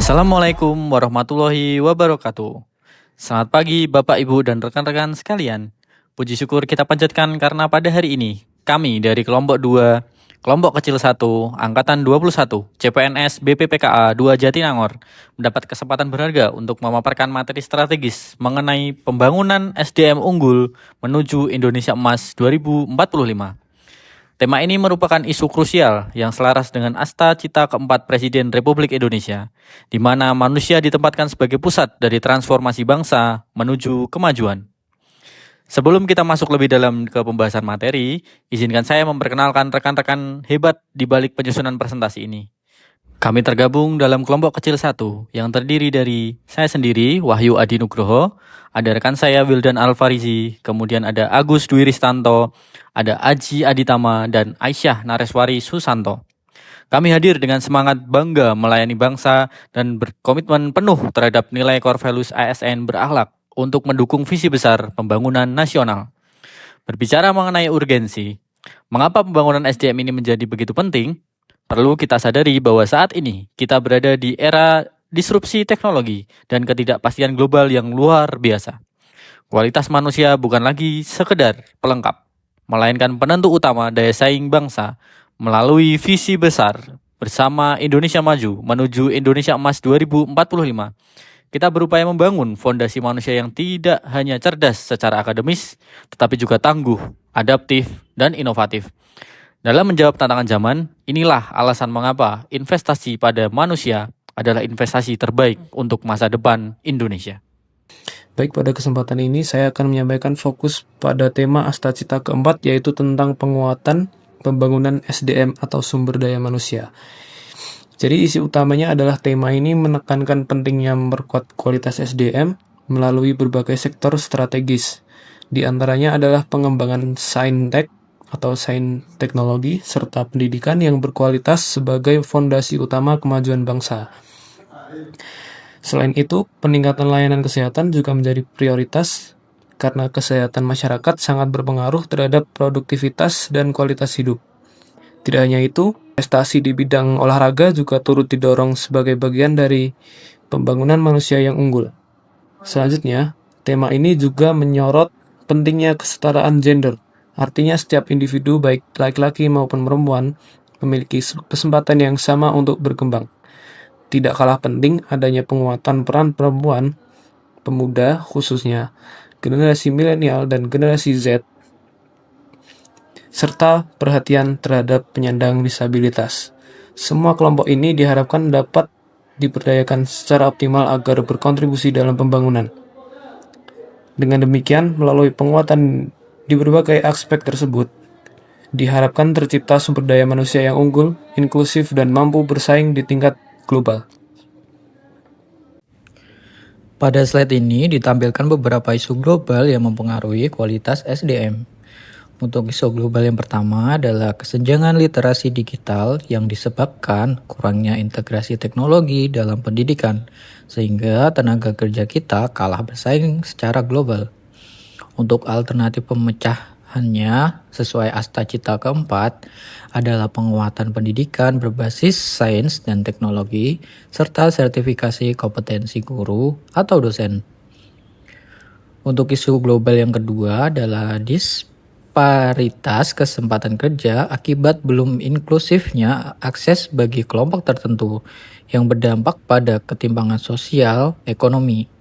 Assalamualaikum warahmatullahi wabarakatuh. Selamat pagi Bapak Ibu dan rekan-rekan sekalian. Puji syukur kita panjatkan karena pada hari ini kami dari kelompok 2, kelompok kecil 1, angkatan 21, CPNS BPPKA 2 Jatinangor mendapat kesempatan berharga untuk memaparkan materi strategis mengenai pembangunan SDM unggul menuju Indonesia Emas 2045. Tema ini merupakan isu krusial yang selaras dengan asta cita keempat Presiden Republik Indonesia, di mana manusia ditempatkan sebagai pusat dari transformasi bangsa menuju kemajuan. Sebelum kita masuk lebih dalam ke pembahasan materi, izinkan saya memperkenalkan rekan-rekan hebat di balik penyusunan presentasi ini. Kami tergabung dalam kelompok kecil 1 yang terdiri dari saya sendiri, Wahyu Adi Nugroho, ada rekan saya Wildan Alfarizi, kemudian ada Agus Dwi Ristanto, ada Aji Aditama, dan Aisyah Nareswari Susanto. Kami hadir dengan semangat bangga melayani bangsa dan berkomitmen penuh terhadap nilai core values ASN berakhlak untuk mendukung visi besar pembangunan nasional. Berbicara mengenai urgensi, mengapa pembangunan SDM ini menjadi begitu penting? Perlu kita sadari bahwa saat ini kita berada di era disrupsi teknologi dan ketidakpastian global yang luar biasa. Kualitas manusia bukan lagi sekedar pelengkap, melainkan penentu utama daya saing bangsa melalui visi besar bersama Indonesia Maju menuju Indonesia Emas 2045. Kita berupaya membangun fondasi manusia yang tidak hanya cerdas secara akademis, tetapi juga tangguh, adaptif, dan inovatif. Dalam menjawab tantangan zaman, inilah alasan mengapa investasi pada manusia adalah investasi terbaik untuk masa depan Indonesia. Baik, pada kesempatan ini saya akan menyampaikan fokus pada tema asta cita keempat, yaitu tentang penguatan pembangunan SDM atau sumber daya manusia. Jadi isi utamanya adalah tema ini menekankan pentingnya memperkuat kualitas SDM melalui berbagai sektor strategis. Di antaranya adalah pengembangan saintek atau sains teknologi, serta pendidikan yang berkualitas sebagai fondasi utama kemajuan bangsa. Selain itu, peningkatan layanan kesehatan juga menjadi prioritas karena kesehatan masyarakat sangat berpengaruh terhadap produktivitas dan kualitas hidup. Tidak hanya itu, prestasi di bidang olahraga juga turut didorong sebagai bagian dari pembangunan manusia yang unggul. Selanjutnya, tema ini juga menyorot pentingnya kesetaraan gender. Artinya setiap individu baik laki-laki maupun perempuan memiliki kesempatan yang sama untuk berkembang. Tidak kalah penting adanya penguatan peran perempuan, pemuda khususnya, generasi milenial dan generasi Z, serta perhatian terhadap penyandang disabilitas. Semua kelompok ini diharapkan dapat diberdayakan secara optimal agar berkontribusi dalam pembangunan. Dengan demikian, melalui penguatan di berbagai aspek tersebut, diharapkan tercipta sumber daya manusia yang unggul, inklusif, dan mampu bersaing di tingkat global. Pada slide ini ditampilkan beberapa isu global yang mempengaruhi kualitas SDM. Untuk isu global yang pertama adalah kesenjangan literasi digital yang disebabkan kurangnya integrasi teknologi dalam pendidikan, sehingga tenaga kerja kita kalah bersaing secara global. Untuk alternatif pemecahannya sesuai asta cita keempat adalah penguatan pendidikan berbasis sains dan teknologi serta sertifikasi kompetensi guru atau dosen. Untuk isu global yang kedua adalah disparitas kesempatan kerja akibat belum inklusifnya akses bagi kelompok tertentu yang berdampak pada ketimpangan sosial ekonomi.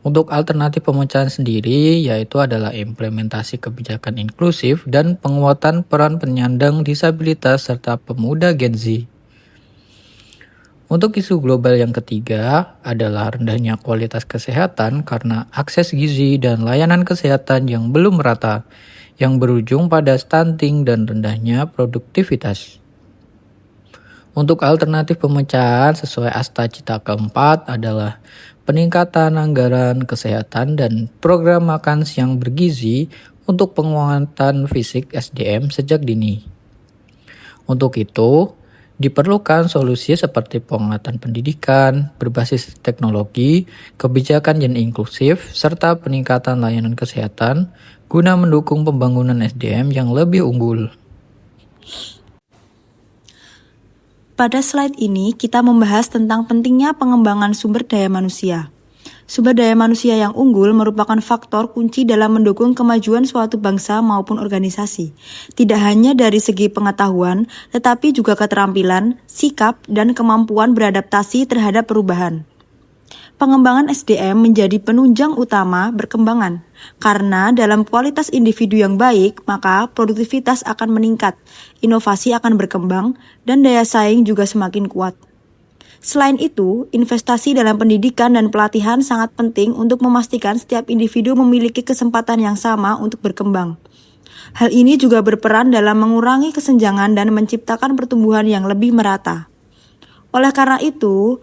Untuk alternatif pemecahan sendiri yaitu adalah implementasi kebijakan inklusif dan penguatan peran penyandang disabilitas serta pemuda Gen Z. Untuk isu global yang ketiga adalah rendahnya kualitas kesehatan karena akses gizi dan layanan kesehatan yang belum merata, yang berujung pada stunting dan rendahnya produktivitas. Untuk alternatif pemecahan sesuai asta cita keempat adalah peningkatan anggaran kesehatan dan program makan siang bergizi untuk penguatan fisik SDM sejak dini. Untuk itu, diperlukan solusi seperti penguatan pendidikan berbasis teknologi, kebijakan yang inklusif, serta peningkatan layanan kesehatan guna mendukung pembangunan SDM yang lebih unggul. Pada slide ini, kita membahas tentang pentingnya pengembangan sumber daya manusia. Sumber daya manusia yang unggul merupakan faktor kunci dalam mendukung kemajuan suatu bangsa maupun organisasi. Tidak hanya dari segi pengetahuan, tetapi juga keterampilan, sikap, dan kemampuan beradaptasi terhadap perubahan. Pengembangan SDM menjadi penunjang utama berkembangan, karena dalam kualitas individu yang baik, maka produktivitas akan meningkat, inovasi akan berkembang, dan daya saing juga semakin kuat. Selain itu, investasi dalam pendidikan dan pelatihan sangat penting untuk memastikan setiap individu memiliki kesempatan yang sama untuk berkembang. Hal ini juga berperan dalam mengurangi kesenjangan dan menciptakan pertumbuhan yang lebih merata. Oleh karena itu,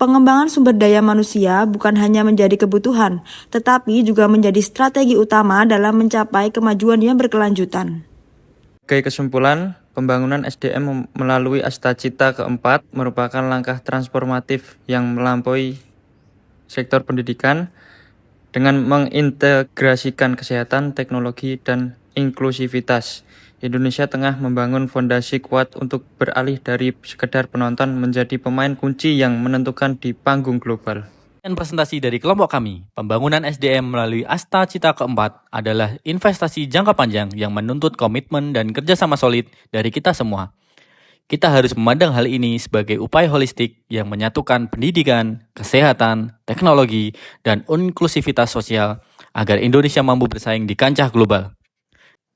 pengembangan sumber daya manusia bukan hanya menjadi kebutuhan, tetapi juga menjadi strategi utama dalam mencapai kemajuan yang berkelanjutan. Sebagai kesimpulan, pembangunan SDM melalui Astacita keempat merupakan langkah transformatif yang melampaui sektor pendidikan dengan mengintegrasikan kesehatan, teknologi, dan inklusivitas. Indonesia tengah membangun fondasi kuat untuk beralih dari sekedar penonton menjadi pemain kunci yang menentukan di panggung global. Dan presentasi dari kelompok kami, pembangunan SDM melalui Astacita keempat adalah investasi jangka panjang yang menuntut komitmen dan kerjasama solid dari kita semua. Kita harus memandang hal ini sebagai upaya holistik yang menyatukan pendidikan, kesehatan, teknologi, dan inklusivitas sosial agar Indonesia mampu bersaing di kancah global.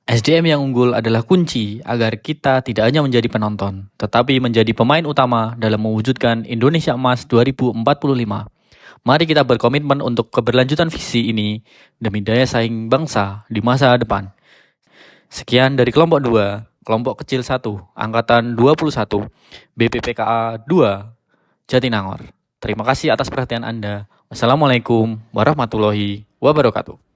SDM yang unggul adalah kunci agar kita tidak hanya menjadi penonton, tetapi menjadi pemain utama dalam mewujudkan Indonesia Emas 2045. Mari kita berkomitmen untuk keberlanjutan visi ini demi daya saing bangsa di masa depan. Sekian dari kelompok 2, kelompok kecil 1, angkatan 21, BPPKA 2, Jatinangor. Terima kasih atas perhatian Anda. Wassalamualaikum warahmatullahi wabarakatuh.